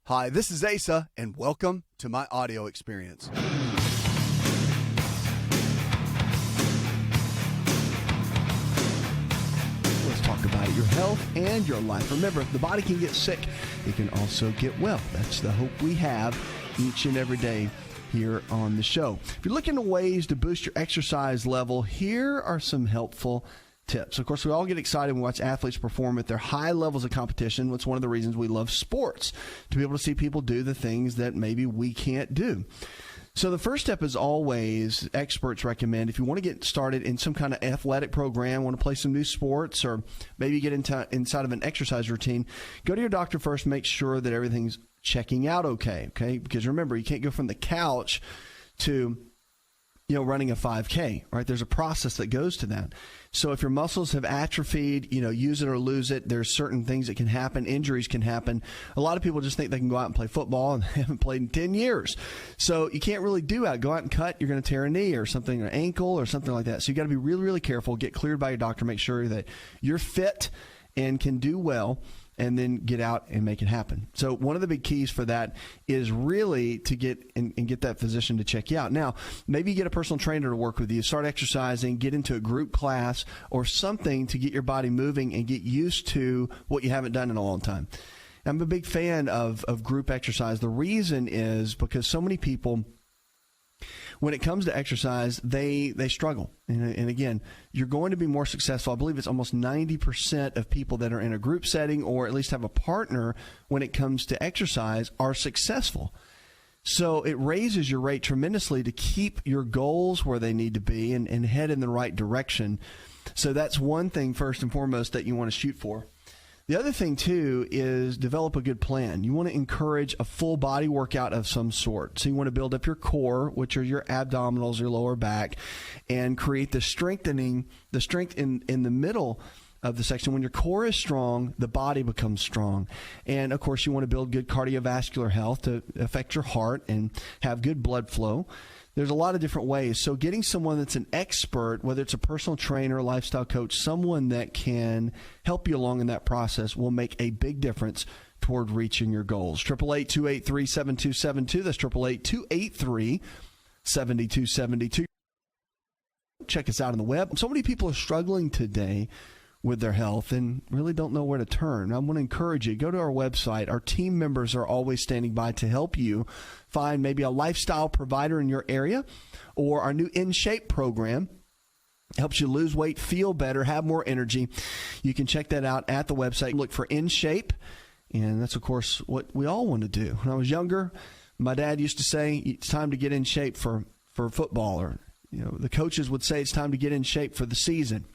Hi, this is Asa, and welcome to my audio experience. Let's talk about your health and your life. Remember, the body can get sick. It can also get well. That's the hope we have each and every day here on the show. If you're looking at ways to boost your exercise level, here are some helpful tips. Of course, we all get excited when we watch athletes perform at their high levels of competition. That's one of the reasons we love sports, to be able to see people do the things that maybe we can't do. So the first step is always, experts recommend, if you want to get started in some kind of athletic program, want to play some new sports, or maybe get inside of an exercise routine, go to your doctor first, make sure that everything's checking out okay? Because remember, you can't go from the couch to running a 5K, right? There's a process that goes to that. So if your muscles have atrophied, use it or lose it. There's certain things that can happen. Injuries can happen. A lot of people just think they can go out and play football and they haven't played in 10 years. So you can't really go out and cut. You're going to tear a knee or something, or ankle or something like that. So you got to be really, really careful. Get cleared by your doctor. Make sure that you're fit and can do well, and then get out and make it happen. So one of the big keys for that is really to get and get that physician to check you out. Now, maybe you get a personal trainer to work with you, start exercising, get into a group class or something to get your body moving and get used to what you haven't done in a long time. I'm a big fan of group exercise. The reason is because so many people, when it comes to exercise, they struggle. And again, you're going to be more successful. I believe it's almost 90% of people that are in a group setting or at least have a partner when it comes to exercise are successful. So it raises your rate tremendously to keep your goals where they need to be and head in the right direction. So that's one thing, first and foremost, that you want to shoot for. The other thing, too, is develop a good plan. You want to encourage a full body workout of some sort. So you want to build up your core, which are your abdominals, your lower back, and create the strength in the middle of the section. When your core is strong, the body becomes strong. And, of course, you want to build good cardiovascular health to affect your heart and have good blood flow. There's a lot of different ways. So getting someone that's an expert, whether it's a personal trainer, lifestyle coach, someone that can help you along in that process will make a big difference toward reaching your goals. 888-283-7272. That's 888-283-7272. Check us out on the web. So many people are struggling today with their health and really don't know where to turn. I want to encourage you, go to our website. Our team members are always standing by to help you find maybe a lifestyle provider in your area, or our new In Shape program helps you lose weight, feel better, have more energy. You can check that out at the website. Look for In Shape, and that's, of course, what we all want to do. When I was younger, my dad used to say, it's time to get in shape for football, or the coaches would say it's time to get in shape for the season.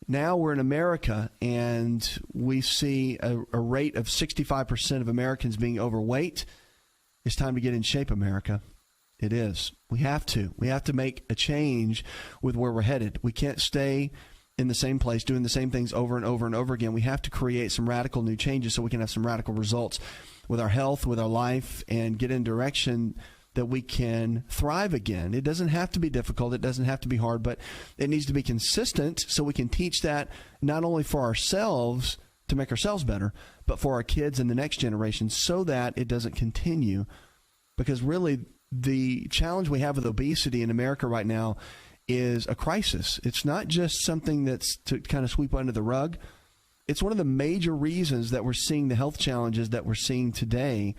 Now we're in America, and we see a rate of 65% of Americans being overweight. It's time to get in shape, America. It is. We have to. We have to make a change with where we're headed. We can't stay in the same place doing the same things over and over and over again. We have to create some radical new changes so we can have some radical results with our health, with our life, and get in direction that we can thrive again. It doesn't have to be difficult. It doesn't have to be hard, but it needs to be consistent so we can teach that not only for ourselves to make ourselves better, but for our kids and the next generation so that it doesn't continue. Because really, the challenge we have with obesity in America right now is a crisis. It's not just something that's to kind of sweep under the rug. It's one of the major reasons that we're seeing the health challenges that we're seeing today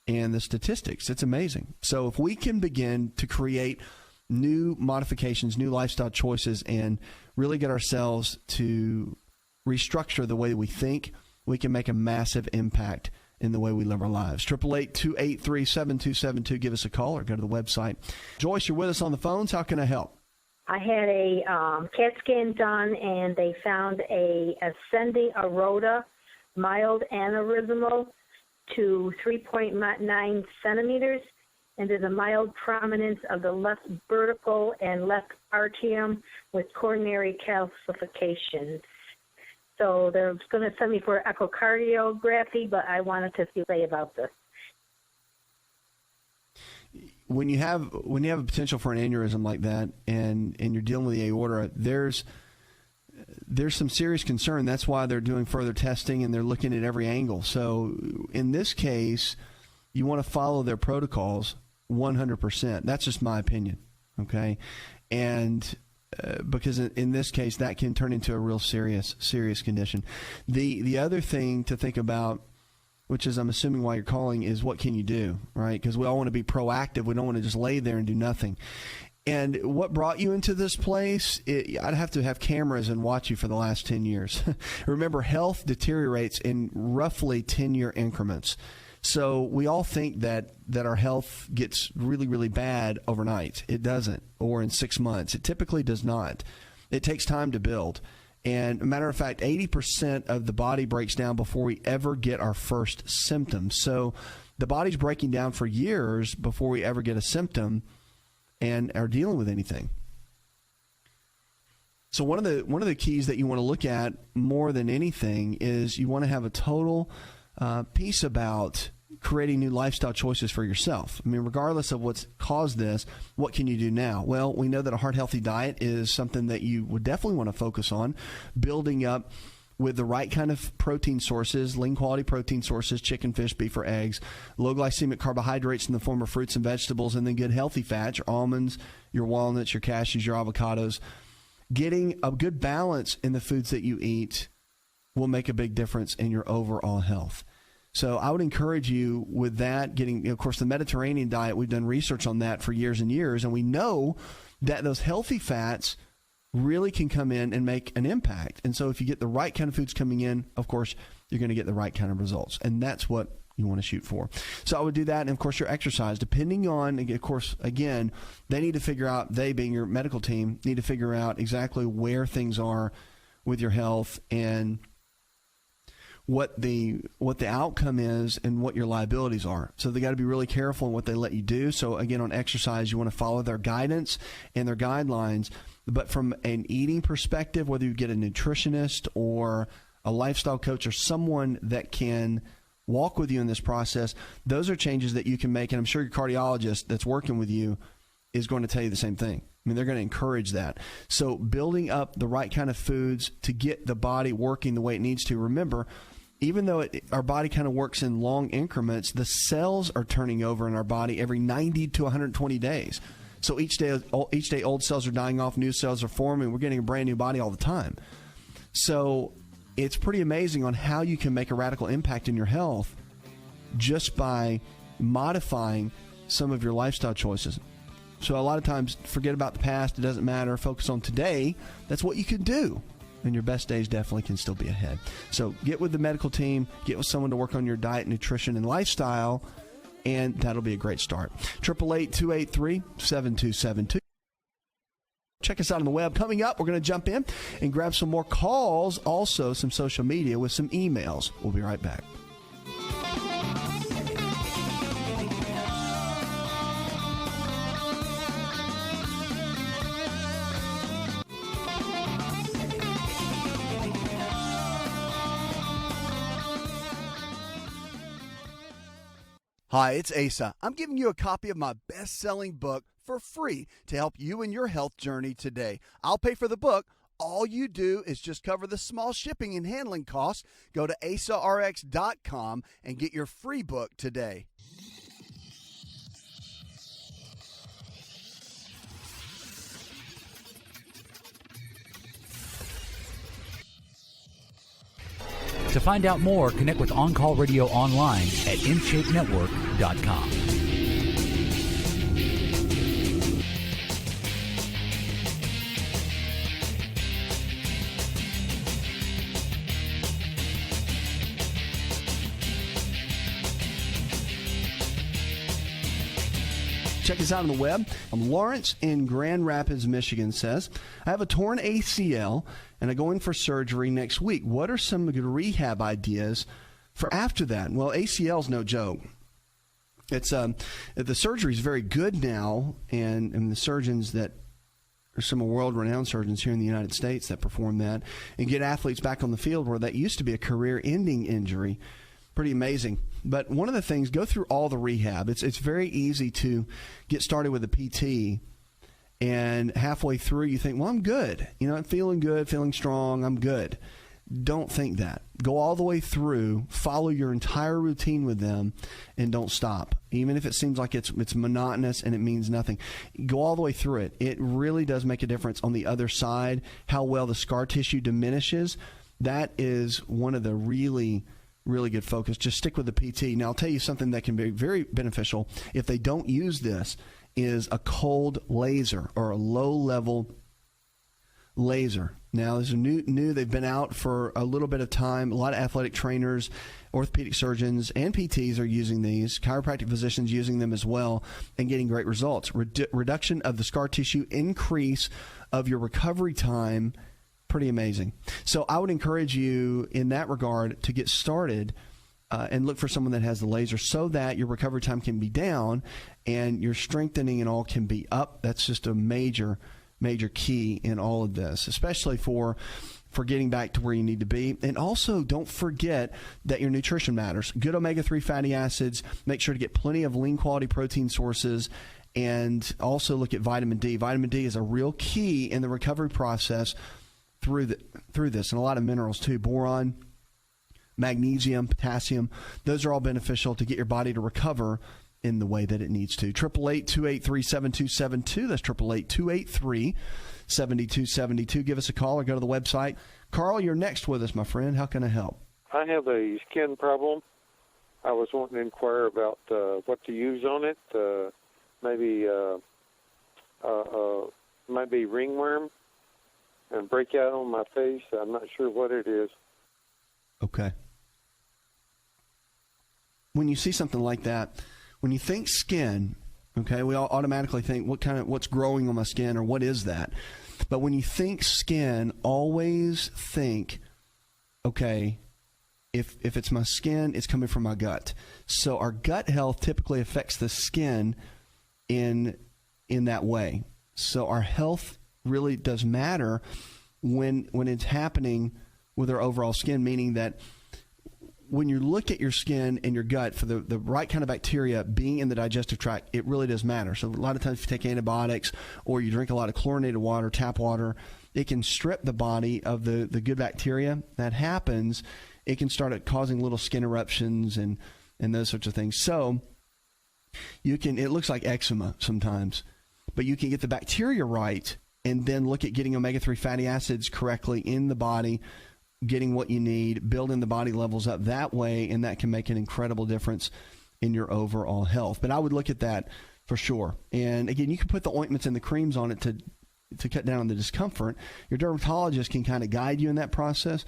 and the statistics. It's amazing. So if we can begin to create new modifications, new lifestyle choices, and really get ourselves to restructure the way we think, we can make a massive impact in the way we live our lives. 888-283-7272. Give us a call or go to the website. Joyce, you're with us on the phones. How can I help? I had a CAT scan done, and they found a ascending aorta, mild aneurysmal, to 3.9 centimeters, and there's a mild prominence of the left vertical and left atrium with coronary calcifications. So they're going to send me for echocardiography, but I wanted to see what they say about this. When you have a potential for an aneurysm like that, and you're dealing with the aorta, there's some serious concern. That's why they're doing further testing and they're looking at every angle. So in this case, you want to follow their protocols 100%. That's just my opinion, okay? And because in this case, that can turn into a real serious condition. The other thing to think about, which is I'm assuming why you're calling, is what can you do, right? Because we all want to be proactive. We don't want to just lay there and do nothing. And what brought you into this place, I'd have to have cameras and watch you for the last 10 years. Remember, health deteriorates in roughly 10-year increments. So we all think that our health gets really, really bad overnight. It doesn't, or in 6 months. It typically does not. It takes time to build. And a matter of fact, 80% of the body breaks down before we ever get our first symptoms. So the body's breaking down for years before we ever get a symptom and are dealing with anything. So one of the keys that you want to look at more than anything is you want to have a total piece about creating new lifestyle choices for yourself. I mean, regardless of what's caused this, what can you do now? Well, we know that a heart-healthy diet is something that you would definitely want to focus on, building up with the right kind of protein sources, lean quality protein sources, chicken, fish, beef, or eggs, low glycemic carbohydrates in the form of fruits and vegetables, and then good healthy fats, your almonds, your walnuts, your cashews, your avocados. Getting a good balance in the foods that you eat will make a big difference in your overall health. So I would encourage you with that, getting, of course, the Mediterranean diet. We've done research on that for years and years, and we know that those healthy fats really can come in and make an impact. And so if you get the right kind of foods coming in, of course, you're going to get the right kind of results. And that's what you want to shoot for. So I would do that. And of course, your exercise, depending on, of course, again, they need to figure out, they being your medical team, need to figure out exactly where things are with your health and what the outcome is and what your liabilities are. So they got to be really careful in what they let you do. So again, on exercise, you want to follow their guidance and their guidelines. But from an eating perspective, whether you get a nutritionist or a lifestyle coach or someone that can walk with you in this process, those are changes that you can make. And I'm sure your cardiologist that's working with you is going to tell you the same thing. I mean, they're going to encourage that. So building up the right kind of foods to get the body working the way it needs to. Remember, even though our body kind of works in long increments, the cells are turning over in our body every 90 to 120 days. So each day old cells are dying off, new cells are forming. We're getting a brand new body all the time. So it's pretty amazing on how you can make a radical impact in your health just by modifying some of your lifestyle choices. So a lot of times, forget about the past. It doesn't matter. Focus on today. That's what you can do. And your best days definitely can still be ahead. So get with the medical team. Get with someone to work on your diet, nutrition, and lifestyle. And that'll be a great start. 888-283-7272. Check us out on the web. Coming up, we're going to jump in and grab some more calls, also some social media with some emails. We'll be right back. Hi, it's Asa. I'm giving you a copy of my best-selling book for free to help you in your health journey today. I'll pay for the book. All you do is just cover the small shipping and handling costs. Go to asarx.com and get your free book today. To find out more, connect with On Call Radio online at InShapeNetwork.com. Check us out on the web. Lawrence in Grand Rapids, Michigan says, I have a torn ACL and I go in for surgery next week. What are some good rehab ideas for after that? Well, ACL is no joke. It's the surgery is very good now, and the surgeons that are some world-renowned surgeons here in the United States that perform that and get athletes back on the field where that used to be a career-ending injury. Pretty amazing. But one of the things, go through all the rehab. It's very easy to get started with a PT, and halfway through you think, well, I'm good. You know, I'm feeling good, feeling strong, I'm good. don't think that. Go all the way through, follow your entire routine with them, and don't stop. Even if it seems like it's monotonous and it means nothing, go all the way through it. It really does make a difference on the other side, how well the scar tissue diminishes. That is one of the really good focus. Just stick with the PT. Now, I'll tell you something that can be very beneficial if they don't use this is a cold laser or a low-level laser. Now, this is new. They've been out for a little bit of time. A lot of athletic trainers, orthopedic surgeons, and PTs are using these. Chiropractic physicians using them as well and getting great results. Reduction of the scar tissue, increase of your recovery time, pretty amazing. So I would encourage you in that regard to get started and look for someone that has the laser so that your recovery time can be down and your strengthening and all can be up. That's just a major key in all of this, especially for getting back to where you need to be. And also, don't forget that your nutrition matters. Good omega-3 fatty acids. Make sure to get plenty of lean quality protein sources, and also look at vitamin D. Vitamin D is a real key in the recovery process through this, and a lot of minerals too. Boron, magnesium, potassium. Those are all beneficial to get your body to recover in the way that it needs to. 888-283-7272. That's 888-283-7272. Give us a call or go to the website. Carl, you're next with us, my friend. How can I help? I have a skin problem. I was wanting to inquire about what to use on it. Maybe ringworm and breakout on my face. I'm not sure what it is. Okay. When you see something like that, when you think skin, okay, we all automatically think what's growing on my skin or what is that? But when you think skin, always think, okay, if it's my skin, it's coming from my gut. So our gut health typically affects the skin in that way. So our health really does matter when it's happening with our overall skin, meaning that when you look at your skin and your gut for the right kind of bacteria being in the digestive tract, it really does matter. So a lot of times if you take antibiotics or you drink a lot of chlorinated water, tap water, it can strip the body of the good bacteria. That happens. It can start causing little skin eruptions and those sorts of things. So it looks like eczema sometimes, but you can get the bacteria right and then look at getting omega-3 fatty acids correctly in the body, getting what you need, building the body levels up that way, and that can make an incredible difference in your overall health. But I would look at that for sure. And again, you can put the ointments and the creams on it to cut down on the discomfort. Your dermatologist can kind of guide you in that process.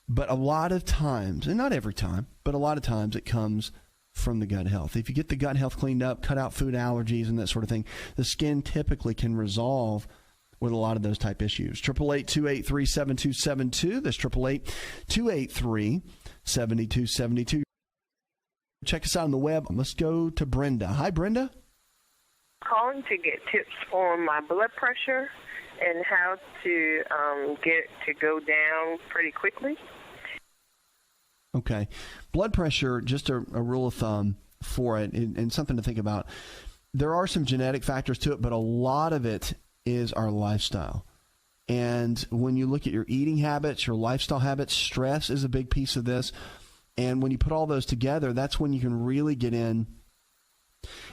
But a lot of times, and not every time, but a lot of times it comes from the gut health. If you get the gut health cleaned up, cut out food allergies and that sort of thing, the skin typically can resolve with a lot of those type issues. 888-283-7272. That's 888-283-7272. Check us out on the web. Let's go to Brenda. Hi, Brenda. Calling to get tips on my blood pressure and how to get it to go down pretty quickly. Okay. Blood pressure, just a rule of thumb for it, and something to think about. There are some genetic factors to it, but a lot of it is our lifestyle. And when you look at your eating habits, your lifestyle habits, stress is a big piece of this. And when you put all those together, that's when you can really get in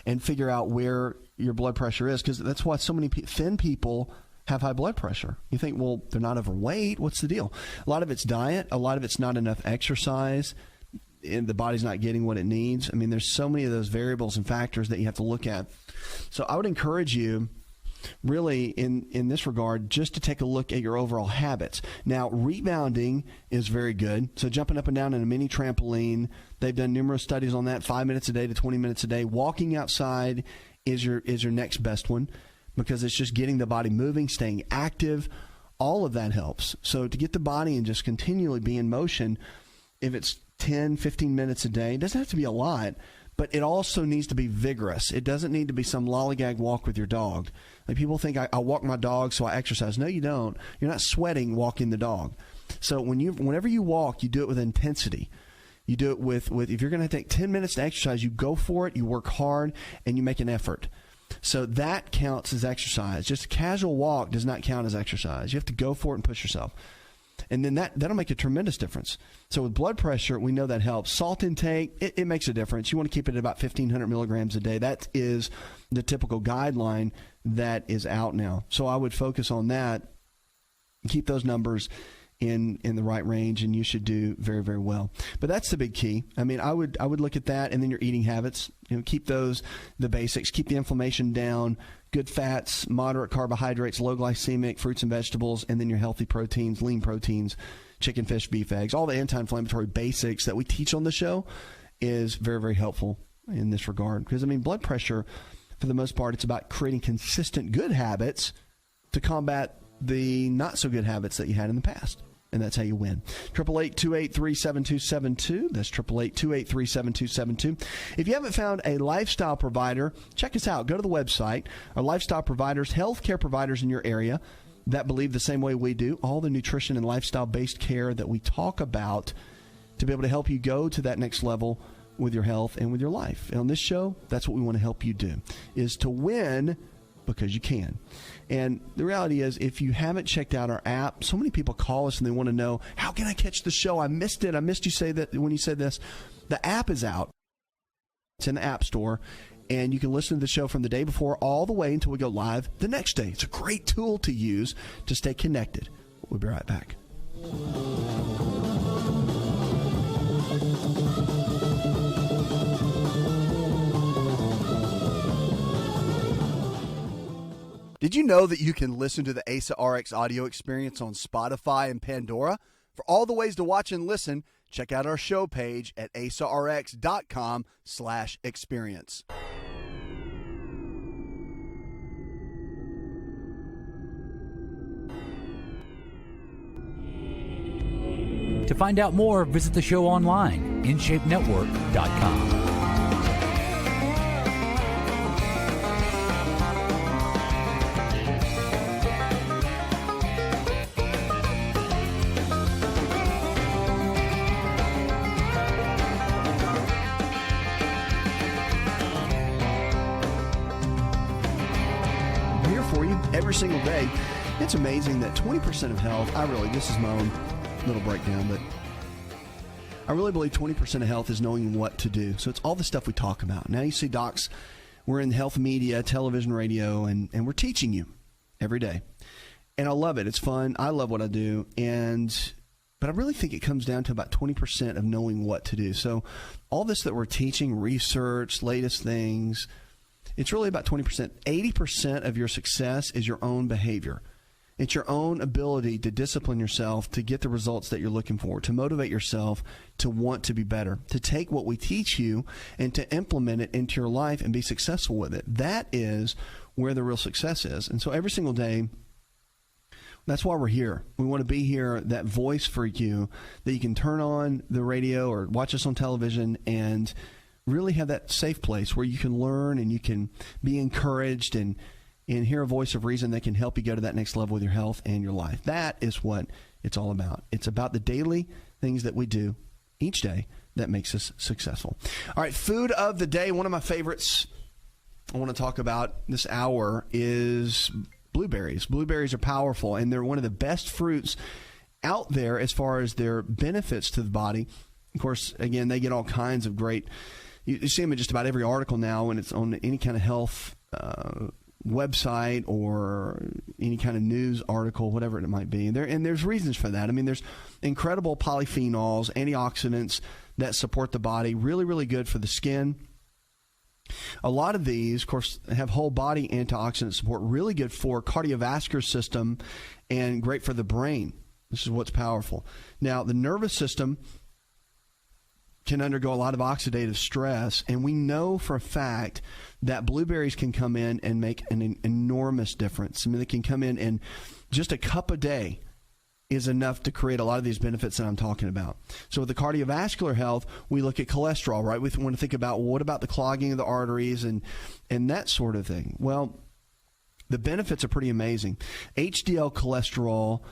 and figure out where your blood pressure is, because that's why so many thin people have high blood pressure. You think, well, they're not overweight. What's the deal? A lot of it's diet. A lot of it's not enough exercise. And the body's not getting what it needs. I mean, there's so many of those variables and factors that you have to look at. So I would encourage you really in this regard just to take a look at your overall habits. Now, rebounding is very good. So jumping up and down in a mini trampoline, they've done numerous studies on that, 5 minutes a day to 20 minutes a day. Walking outside is your next best one, because it's just getting the body moving, staying active. All of that helps. So to get the body and just continually be in motion, if it's 10, 15 minutes a day, it doesn't have to be a lot, but it also needs to be vigorous. It doesn't need to be some lollygag walk with your dog. Like, people think I walk my dog so I exercise. No, you don't. You're not sweating walking the dog. So whenever you walk, you do it with intensity. You do it with if you're going to take 10 minutes to exercise, you go for it, you work hard, and you make an effort. So that counts as exercise. Just a casual walk does not count as exercise. You have to go for it and push yourself. And then that'll make a tremendous difference. So with blood pressure, we know that helps. Salt intake, it makes a difference. You want to keep it at about 1,500 milligrams a day. That is the typical guideline that is out now. So I would focus on that, keep those numbers in the right range, and you should do very, very well. But that's the big key. I mean, I would look at that, and then your eating habits. Keep those the basics. Keep the inflammation down. Good fats, moderate carbohydrates, low glycemic fruits and vegetables, and then your healthy proteins, lean proteins, chicken, fish, beef, eggs. All the anti-inflammatory basics that we teach on the show is very, very helpful in this regard. Because, I mean, blood pressure, for the most part, it's about creating consistent good habits to combat the not so good habits that you had in the past. And that's how you win. 888-283-7272. That's 888-283-7272. If you haven't found a lifestyle provider, check us out. Go to the website. Our lifestyle providers, healthcare providers in your area that believe the same way we do, all the nutrition and lifestyle-based care that we talk about to be able to help you go to that next level with your health and with your life. And on this show, that's what we want to help you do, is to win because you can. And the reality is, if you haven't checked out our app, so many people call us and they want to know, how can I catch the show? I missed it. I missed you say that when you said this. The app is out. It's in the App Store. And you can listen to the show from the day before all the way until we go live the next day. It's a great tool to use to stay connected. We'll be right back. Did you know that you can listen to the Asa Rx audio experience on Spotify and Pandora? For all the ways to watch and listen, check out our show page at asarx.com/experience. To find out more, visit the show online, InShapeNetwork.com. Every single day. It's amazing that 20% of health, this is my own little breakdown, but I really believe 20% of health is knowing what to do. So it's all the stuff we talk about. Now you see docs, we're in health media, television, radio, and we're teaching you every day. And I love it. It's fun. I love what I do. But I really think it comes down to about 20% of knowing what to do. So all this that we're teaching, research, latest things, it's really about 20%. 80% of your success is your own behavior. It's your own ability to discipline yourself to get the results that you're looking for, to motivate yourself to want to be better, to take what we teach you and to implement it into your life and be successful with it. That is where the real success is. And so every single day, that's why we're here. We want to be here, that voice for you, that you can turn on the radio or watch us on television and really have that safe place where you can learn and you can be encouraged and hear a voice of reason that can help you go to that next level with your health and your life. That is what it's all about. It's about the daily things that we do each day that makes us successful. All right, food of the day. One of my favorites I want to talk about this hour is blueberries. Blueberries are powerful, and they're one of the best fruits out there as far as their benefits to the body. Of course, again, they get all kinds of great... You see them in just about every article now, and it's on any kind of health website or any kind of news article, whatever it might be. And there's reasons for that. I mean, there's incredible polyphenols, antioxidants that support the body, really, really good for the skin. A lot of these, of course, have whole body antioxidant support, really good for cardiovascular system and great for the brain. This is what's powerful. Now, the nervous system can undergo a lot of oxidative stress, and we know for a fact that blueberries can come in and make an enormous difference. I mean, they can come in and just a cup a day is enough to create a lot of these benefits that I'm talking about. So with the cardiovascular health, we look at cholesterol, right? We want to think about, well, what about the clogging of the arteries and that sort of thing? Well, the benefits are pretty amazing. HDL cholesterol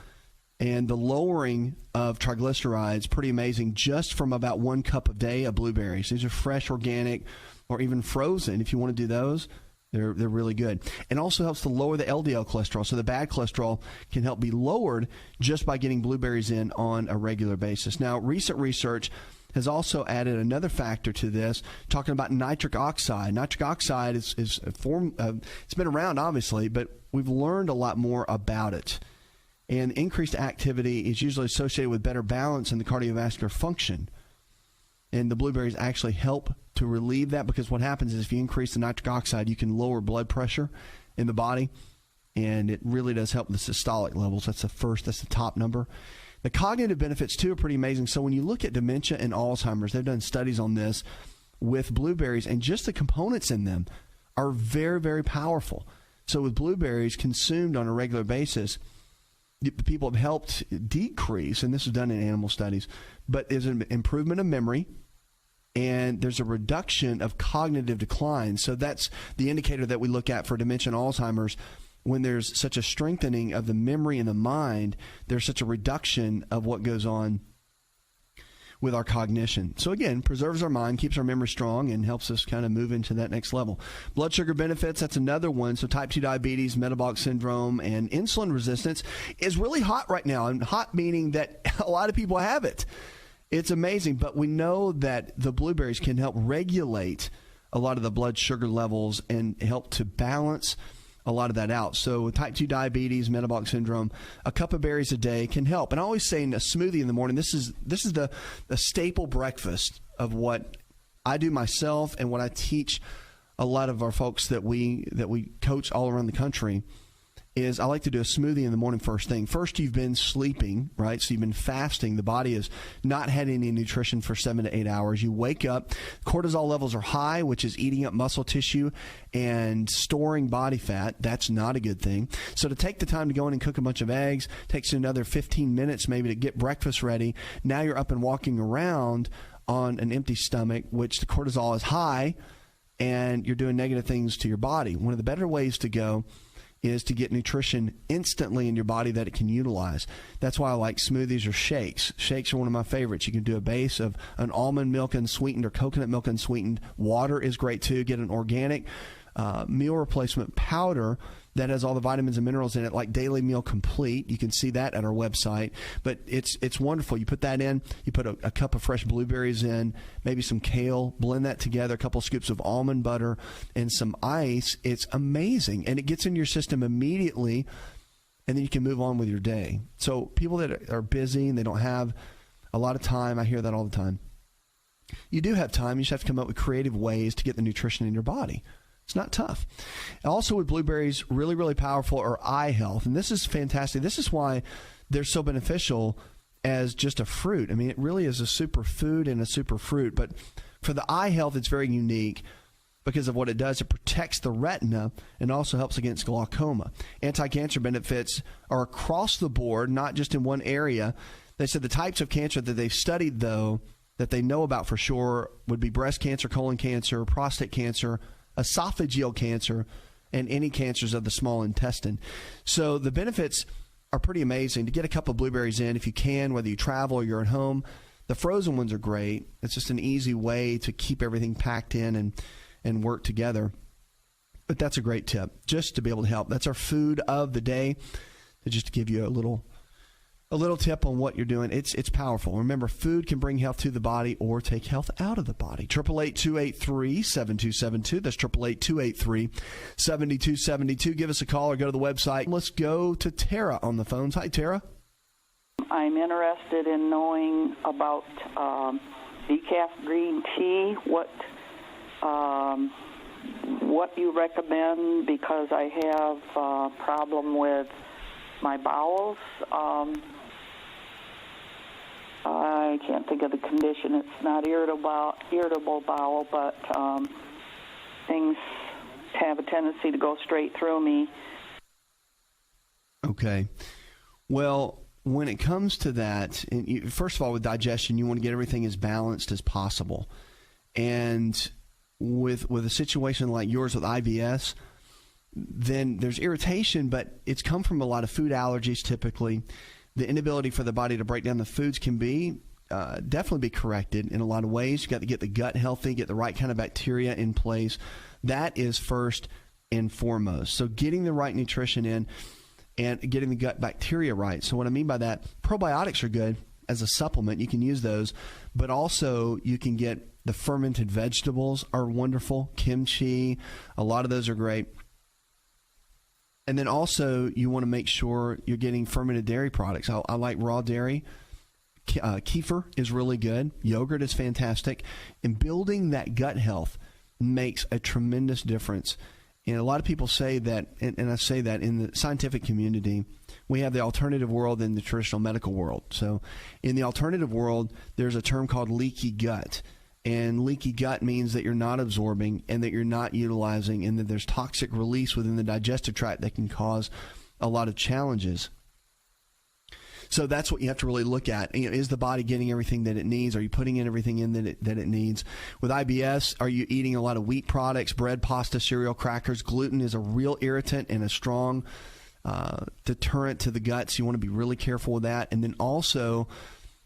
and the lowering of triglycerides, pretty amazing, just from about 1 cup a day of blueberries. These are fresh, organic, or even frozen. If you want to do those, They're really good. And also helps to lower the LDL cholesterol. So the bad cholesterol can help be lowered just by getting blueberries in on a regular basis. Now, recent research has also added another factor to this, talking about nitric oxide. Nitric oxide is a form it's been around, obviously, but we've learned a lot more about it. And increased activity is usually associated with better balance in the cardiovascular function. And the blueberries actually help to relieve that, because what happens is if you increase the nitric oxide, you can lower blood pressure in the body, and it really does help the systolic levels. That's the top number. The cognitive benefits, too, are pretty amazing. So when you look at dementia and Alzheimer's, they've done studies on this with blueberries, and just the components in them are very, very powerful. So with blueberries consumed on a regular basis, people have helped decrease, and this is done in animal studies, but there's an improvement of memory, and there's a reduction of cognitive decline. So that's the indicator that we look at for dementia and Alzheimer's. When there's such a strengthening of the memory and the mind, there's such a reduction of what goes on with our cognition. So again, preserves our mind, keeps our memory strong, and helps us kind of move into that next level. Blood sugar benefits, that's another one. So type 2 diabetes, metabolic syndrome, and insulin resistance is really hot right now. And hot meaning that a lot of people have it. It's amazing. But we know that the blueberries can help regulate a lot of the blood sugar levels and help to balance a lot of that out. So type 2 diabetes, metabolic syndrome, a cup of berries a day can help. And I always say in a smoothie in the morning, this is the staple breakfast of what I do myself and what I teach a lot of our folks that we coach all around the country. Is I like to do a smoothie in the morning first thing. First, you've been sleeping, right? So you've been fasting. The body has not had any nutrition for 7 to 8 hours. You wake up, cortisol levels are high, which is eating up muscle tissue and storing body fat. That's not a good thing. So to take the time to go in and cook a bunch of eggs takes you another 15 minutes maybe to get breakfast ready. Now you're up and walking around on an empty stomach, which the cortisol is high, and you're doing negative things to your body. One of the better ways to go is to get nutrition instantly in your body that it can utilize. That's why I like smoothies or shakes. Shakes are one of my favorites. You can do a base of an almond milk unsweetened or coconut milk unsweetened. Water is great too. Get an organic meal replacement powder that has all the vitamins and minerals in it, like Daily Meal Complete. You can see that at our website. But it's wonderful. You put that in. You put a cup of fresh blueberries in, maybe some kale, blend that together, a couple scoops of almond butter, and some ice. It's amazing. And it gets in your system immediately, and then you can move on with your day. So people that are busy and they don't have a lot of time, I hear that all the time. You do have time. You just have to come up with creative ways to get the nutrition in your body. It's not tough. Also with blueberries, really, really powerful are eye health. And this is fantastic. This is why they're so beneficial as just a fruit. I mean, it really is a superfood and a super fruit. But for the eye health, it's very unique because of what it does. It protects the retina and also helps against glaucoma. Anti-cancer benefits are across the board, not just in one area. They said the types of cancer that they've studied, though, that they know about for sure would be breast cancer, colon cancer, prostate cancer, esophageal cancer, and any cancers of the small intestine. So the benefits are pretty amazing. To get a cup of blueberries in, if you can, whether you travel or you're at home, the frozen ones are great. It's just an easy way to keep everything packed in and work together. But that's a great tip, just to be able to help. That's our food of the day, just to give you a little tip on what you're doing. It's powerful. Remember, food can bring health to the body or take health out of the body. 888-283-7272. That's 888-283-7272. Give us a call or go to the website. Let's go to Tara on the phones. Hi, Tara. I'm interested in knowing about decaf green tea. What you recommend, because I have a problem with my bowels. I can't think of the condition. It's not irritable bowel, but things have a tendency to go straight through me. Okay. Well, when it comes to that, first of all, with digestion, you want to get everything as balanced as possible. And with a situation like yours with IBS, then there's irritation, but it's come from a lot of food allergies typically. The inability for the body to break down the foods can be definitely be corrected in a lot of ways. You've got to get the gut healthy, get the right kind of bacteria in place. That is first and foremost. So getting the right nutrition in and getting the gut bacteria right. So what I mean by that, probiotics are good as a supplement. You can use those, but also you can get the fermented vegetables are wonderful. Kimchi, a lot of those are great. And then also you want to make sure you're getting fermented dairy products. I like raw dairy. Kefir is really good. Yogurt is fantastic. And building that gut health makes a tremendous difference. And a lot of people say that, and I say that in the scientific community, we have the alternative world and the traditional medical world. So in the alternative world, there's a term called leaky gut. And leaky gut means that you're not absorbing and that you're not utilizing, and that there's toxic release within the digestive tract that can cause a lot of challenges. So that's what you have to really look at. You know, is the body getting everything that it needs? Are you putting in everything in that it needs? With IBS, are you eating a lot of wheat products, bread, pasta, cereal, crackers? Gluten is a real irritant and a strong deterrent to the gut, so you want to be really careful with that. And then also,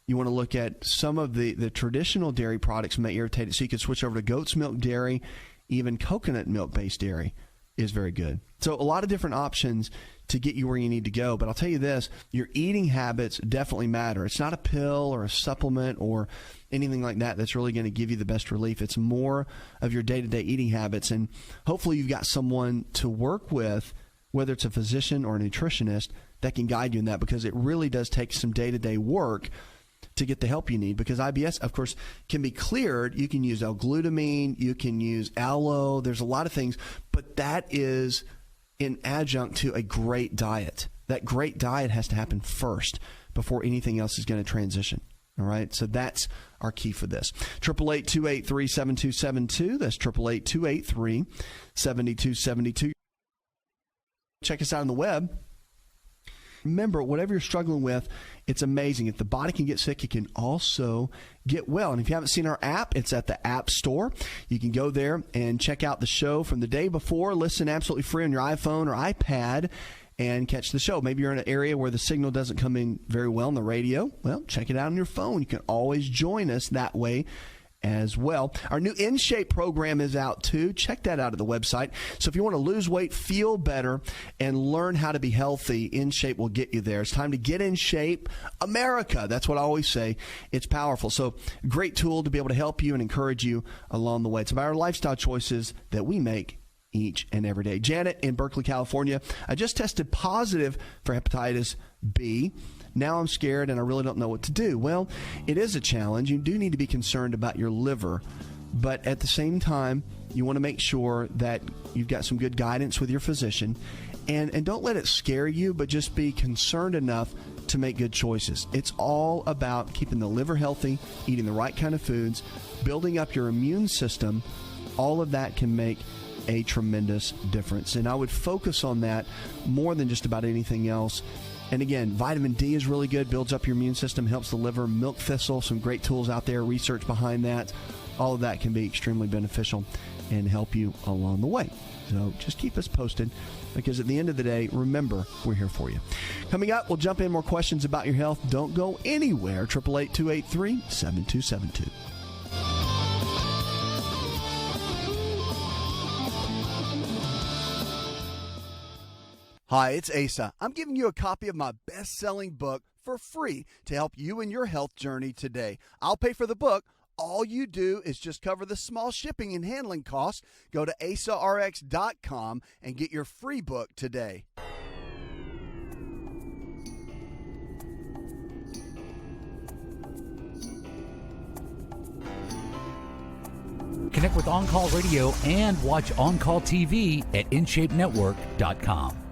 you want to look at some of the traditional dairy products may irritate it, so you can switch over to goat's milk dairy. Even coconut milk-based dairy is very good. So a lot of different options to get you where you need to go. But I'll tell you this, your eating habits definitely matter. It's not a pill or a supplement or anything like that that's really going to give you the best relief. It's more of your day-to-day eating habits. And hopefully you've got someone to work with, whether it's a physician or a nutritionist, that can guide you in that, because it really does take some day-to-day work to get the help you need. Because IBS, of course, can be cleared. You can use L-glutamine, you can use aloe. There's a lot of things, but that is in adjunct to a great diet. That great diet has to happen first before anything else is going to transition. All right, so that's our key for this. 888-283-7272. That's 888-283-7272. Check us out on the web. Remember, whatever you're struggling with, it's amazing. If the body can get sick, it can also get well. And if you haven't seen our app, it's at the App Store. You can go there and check out the show from the day before. Listen absolutely free on your iPhone or iPad and catch the show. Maybe you're in an area where the signal doesn't come in very well on the radio. Well, check it out on your phone. You can always join us that way as well. Our new In Shape program is out too. Check that out at the website. So if you want to lose weight, feel better, and learn how to be healthy, In Shape will get you there. It's time to get in shape. America, that's what I always say. It's powerful. So great tool to be able to help you and encourage you along the way. It's about our lifestyle choices that we make each and every day. Janet in Berkeley, California. I just tested positive for hepatitis B. Now I'm scared and I really don't know what to do. Well, it is a challenge. You do need to be concerned about your liver, but at the same time, you want to make sure that you've got some good guidance with your physician, and don't let it scare you, but just be concerned enough to make good choices. It's all about keeping the liver healthy, eating the right kind of foods, building up your immune system. All of that can make a tremendous difference, and I would focus on that more than just about anything else. And again, vitamin D is really good, builds up your immune system, helps the liver. Milk thistle, some great tools out there, research behind that. All of that can be extremely beneficial and help you along the way. So just keep us posted, because at the end of the day, remember, we're here for you. Coming up, we'll jump in more questions about your health. Don't go anywhere. 888-283-7272. Hi, it's Asa. I'm giving you a copy of my best-selling book for free to help you in your health journey today. I'll pay for the book. All you do is just cover the small shipping and handling costs. Go to asarx.com and get your free book today. Connect with On Call Radio and watch On Call TV at InShapeNetwork.com.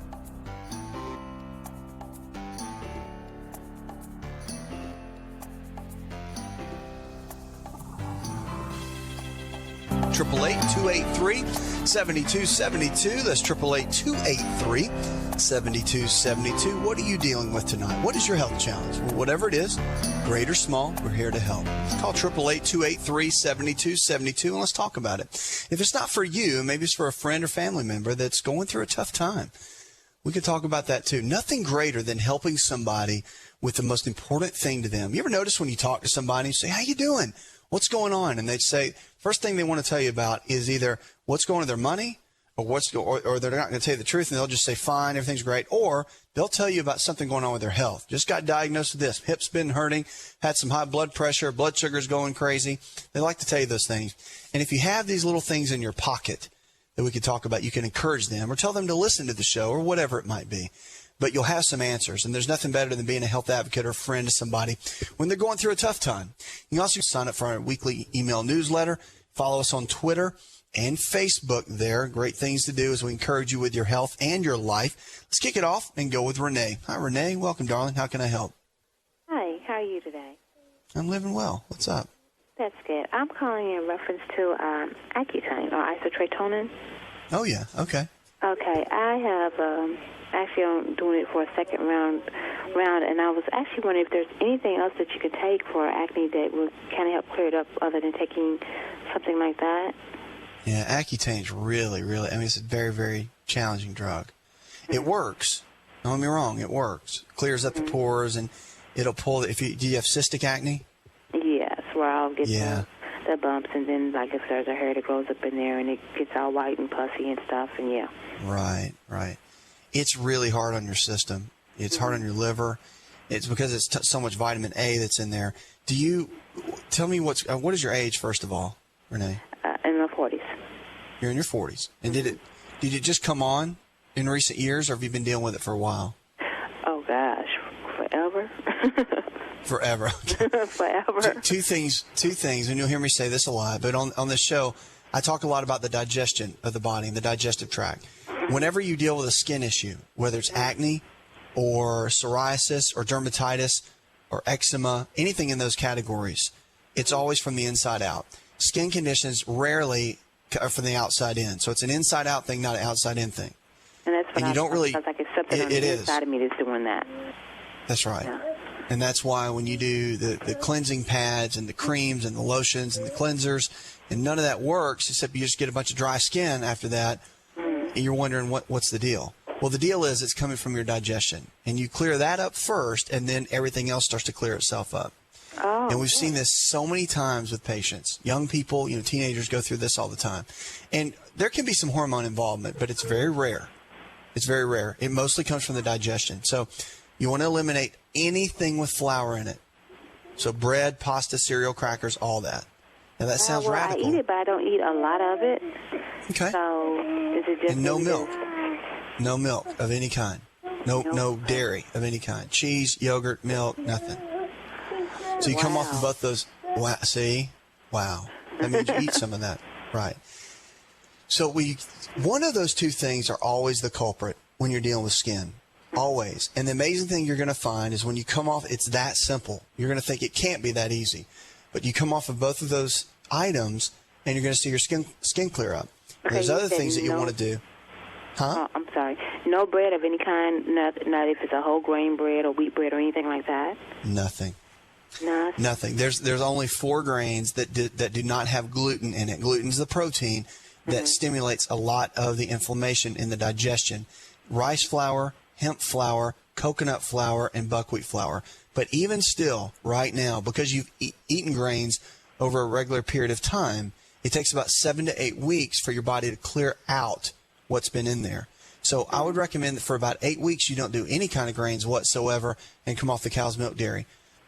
Triple 888-283-7272. That's 888-283-7272. What are you dealing with tonight? What is your health challenge? Well, whatever it is, great or small, we're here to help. Call 888-283-7272 and let's talk about it. If it's not for you, maybe it's for a friend or family member that's going through a tough time, we could talk about that too. Nothing greater than helping somebody with the most important thing to them. You ever notice when you talk to somebody and you say, how you doing? What's going on? And they'd say, first thing they want to tell you about is either what's going on with their money, or they're not going to tell you the truth, and they'll just say, fine, everything's great. Or they'll tell you about something going on with their health. Just got diagnosed with this. Hip's been hurting, had some high blood pressure, blood sugar's going crazy. They like to tell you those things. And if you have these little things in your pocket that we could talk about, you can encourage them or tell them to listen to the show or whatever it might be. But you'll have some answers. And there's nothing better than being a health advocate or a friend to somebody when they're going through a tough time. You can also sign up for our weekly email newsletter. Follow us on Twitter and Facebook there. Great things to do as we encourage you with your health and your life. Let's kick it off and go with Renee. Hi, Renee. Welcome, darling. How can I help? Hi. How are you today? I'm living well. What's up? That's good. I'm calling in reference to Accutane or isotretinoin. Oh, yeah. Okay. Okay. I have actually I'm doing it for a second round, and I was actually wondering if there's anything else that you could take for acne that would kind of help clear it up other than taking something like that. Yeah, Accutane is really, it's a very, very challenging drug. It works. Don't get me wrong, it works. Clears up the pores, and it'll pull. Do you have cystic acne? Yes, where I'll get the bumps, and then like if there's a hair that grows up in there, and it gets all white and pussy and stuff, and yeah. Right. It's really hard on your system. It's hard on your liver. It's because it's so much vitamin A that's in there. Do you tell me what is your age first of all, Renee? In my 40s. You're in your 40s. And did it just come on in recent years, or have you been dealing with it for a while? Oh gosh, forever. Forever. Forever. Two things, and you'll hear me say this a lot, but on this show, I talk a lot about the digestion of the body and the digestive tract. Whenever you deal with a skin issue, whether it's acne or psoriasis or dermatitis or eczema, anything in those categories, it's always from the inside out. Skin conditions rarely are from the outside in. So it's an inside-out thing, not an outside-in thing. And that's what you don't really. Like it's something on the inside of me that's doing that. That's right. Yeah. And that's why when you do the cleansing pads and the creams and the lotions and the cleansers, and none of that works except you just get a bunch of dry skin after that, and you're wondering what's the deal. Well, the deal is it's coming from your digestion. And you clear that up first, and then everything else starts to clear itself up. Oh, and we've seen this so many times with patients. Young people, teenagers go through this all the time. And there can be some hormone involvement, but it's very rare. It's very rare. It mostly comes from the digestion. So you want to eliminate anything with flour in it. So bread, pasta, cereal, crackers, all that. Now that sounds radical. I eat it, but I don't eat a lot of it. Okay. So is it just... And no milk. No milk of any kind. No dairy of any kind. Cheese, yogurt, milk, nothing. So you come off of both those. Wow, see? Wow. That means you eat some of that. Right. So one of those two things are always the culprit when you're dealing with skin. Always. And the amazing thing you're going to find is when you come off, it's that simple. You're going to think it can't be that easy. But you come off of both of those items, and you're going to see your skin clear up. Okay, there's other things that you want to do. Huh? Oh, I'm sorry. No bread of any kind, not if it's a whole grain bread or wheat bread or anything like that? Nothing. Nothing. There's only 4 grains that do not have gluten in it. Gluten's the protein that stimulates a lot of the inflammation in the digestion. Rice flour, hemp flour, coconut flour, and buckwheat flour. But even still, right now, because you've eaten grains over a regular period of time, it takes about 7 to 8 weeks for your body to clear out what's been in there. So I would recommend that for about 8 weeks you don't do any kind of grains whatsoever and come off the cow's milk dairy.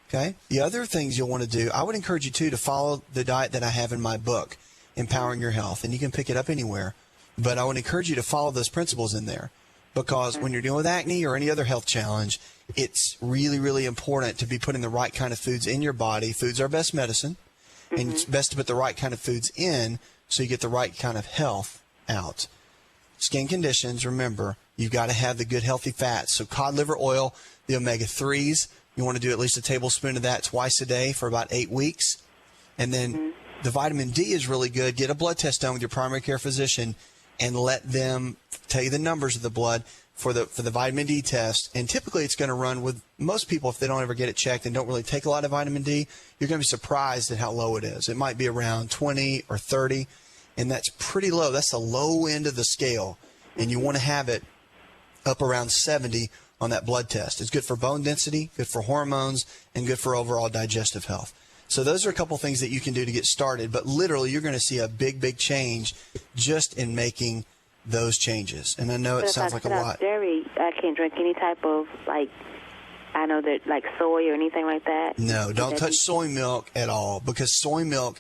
Okay? The other things you'll want to do, I would encourage you to follow the diet that I have in my book, Empowering Your Health, and you can pick it up anywhere. But I would encourage you to follow those principles in there, because when you're dealing with acne or any other health challenge, it's really, really important to be putting the right kind of foods in your body. Foods are best medicine, and it's best to put the right kind of foods in so you get the right kind of health out. Skin conditions, remember, you've got to have the good healthy fats. So cod liver oil, the omega-3s, you want to do at least a tablespoon of that twice a day for about 8 weeks. And then the vitamin D is really good. Get a blood test done with your primary care physician and let them tell you the numbers of the blood for the vitamin D test. And typically it's going to run with most people, if they don't ever get it checked and don't really take a lot of vitamin D, you're going to be surprised at how low it is. It might be around 20 or 30, and that's pretty low. That's the low end of the scale, and you want to have it up around 70 on that blood test. It's good for bone density, good for hormones, and good for overall digestive health. So those are a couple things that you can do to get started, but literally you're going to see a big, big change just in making those changes. And I know it sounds like a lot. Dairy, I can't drink any type of, like, I know that, like, soy or anything like that. No, don't touch soy milk at all, because soy milk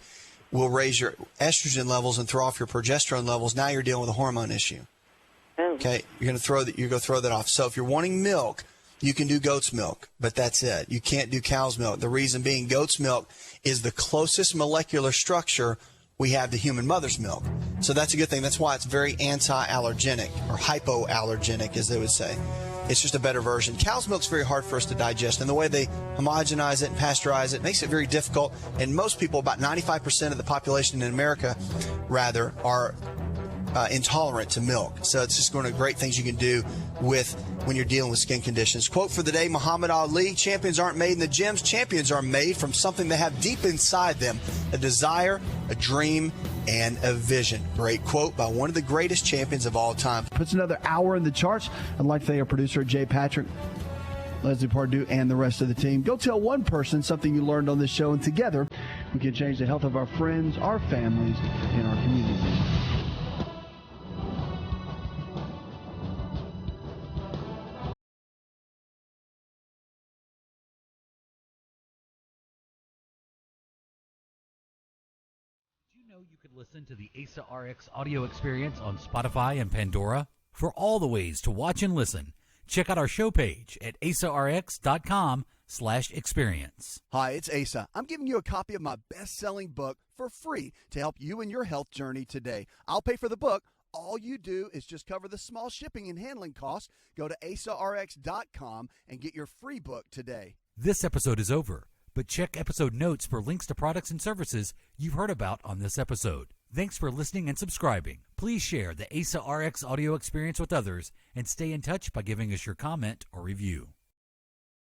will raise your estrogen levels and throw off your progesterone levels. Now you're dealing with a hormone issue. Oh. Okay, you're going to throw that off. So if you're wanting milk, you can do goat's milk, but that's it. You can't do cow's milk. The reason being, goat's milk is the closest molecular structure we have to human mother's milk. So that's a good thing. That's why it's very anti-allergenic, or hypoallergenic, as they would say. It's just a better version. Cow's milk's very hard for us to digest, and the way they homogenize it and pasteurize it makes it very difficult. And most people, about 95% of the population in America, rather, are intolerant to milk. So it's just one of the great things you can do with when you're dealing with skin conditions. Quote for the day, Muhammad Ali: champions aren't made in the gyms. Champions are made from something they have deep inside them: a desire, a dream, and a vision. Great quote by one of the greatest champions of all time. Puts another hour in the charts. I'd like to thank our producer, Jay Patrick, Leslie Pardue, and the rest of the team. Go tell one person something you learned on this show, and together we can change the health of our friends, our families, and our communities. You could listen to the Asa Rx audio experience on Spotify and Pandora. For all the ways to watch and listen, check out our show page at asarx.com/experience. Hi, it's Asa. I'm giving you a copy of my best-selling book for free to help you in your health journey today. I'll pay for the book. All you do is just cover the small shipping and handling costs. Go to asarx.com and get your free book today. This episode is over, but check episode notes for links to products and services you've heard about on this episode. Thanks for listening and subscribing. Please share the Asa Rx audio experience with others and stay in touch by giving us your comment or review.